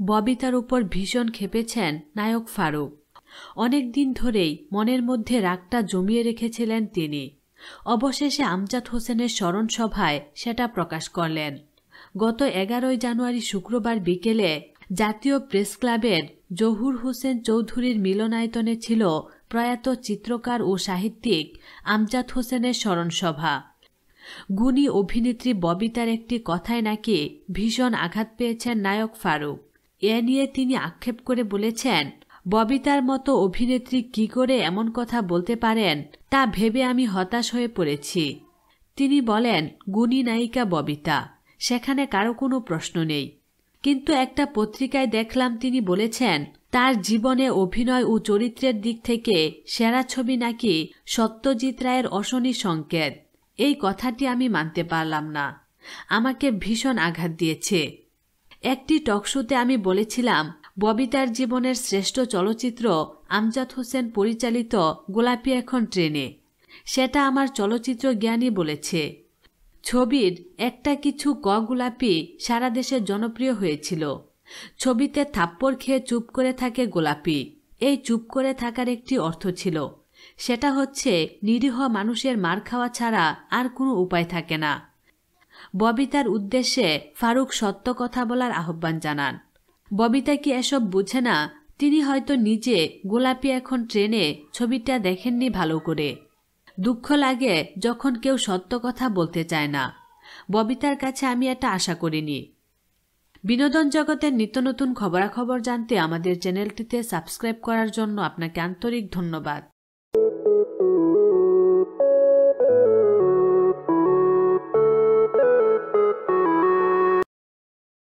ববিতার উপর ভীষণ ক্ষেপেছেন নায়ক ফারুক। অনেক দিন ধরেই মনের মধ্যে রাগটা জমিয়ে রেখেছিলেন তিনি। অবশেষে আমজাদ হোসেনের স্মরণ সভায় সেটা প্রকাশ করলেন। গত 11 জানুয়ারি শুক্রবার বিকেলে জাতীয় প্রেস ক্লাবের জহুর হোসেন চৌধুরীর মিলনায়তনে ছিল প্রয়াত চিত্রকার ও সাহিত্যিক আমজাদ হোসেনের স্মরণসভা। গুণী অভিনেত্রী ববিতার একটি কথায় নাকি ভীষণ আঘাত পেয়েছেন নায়ক ফারুক। এ নিয়ে তিনি আক্ষেপ করে বলেছেন, ববিতার মতো অভিনেত্রী কি করে এমন কথা বলতে পারেন তা ভেবে আমি হতাশ হয়ে পড়েছি। তিনি বলেন, গুণী নায়িকা ববিতা, সেখানে কারো কোনো প্রশ্ন নেই। কিন্তু একটা পত্রিকায় দেখলাম তিনি বলেছেন তার জীবনে অভিনয় ও চরিত্রের দিক থেকে সেরা ছবি নাকি সত্যজিৎ রায়ের অশনি সংকেত। এই কথাটি আমি মানতে পারলাম না, আমাকে ভীষণ আঘাত দিয়েছে। একটি টকশোতে আমি বলেছিলাম ববিতার জীবনের শ্রেষ্ঠ চলচ্চিত্র আমজাদ হোসেন পরিচালিত গোলাপি এখন ট্রেনে। সেটা আমার চলচ্চিত্র জ্ঞানী বলেছে। ছবির একটা কিছু গোলাপি সারা দেশে জনপ্রিয় হয়েছিল। ছবিতে থাপ্পড় খেয়ে চুপ করে থাকে গোলাপি। এই চুপ করে থাকার একটি অর্থ ছিল, সেটা হচ্ছে নিরীহ মানুষের মার খাওয়া ছাড়া আর কোনো উপায় থাকে না। ববিতার উদ্দেশ্যে ফারুক সত্য কথা বলার আহ্বান জানান। ববিতা কি এসব বুঝে না? তিনি হয়তো নিজে গোলাপি এখন ট্রেনে ছবিটা দেখেননি ভালো করে। দুঃখ লাগে যখন কেউ সত্য কথা বলতে চায় না। ববিতার কাছে আমি এটা আশা করিনি। বিনোদন জগতের নিত্য নতুন খবরাখবর জানতে আমাদের চ্যানেলটিতে সাবস্ক্রাইব করার জন্য আপনাকে আন্তরিক ধন্যবাদ।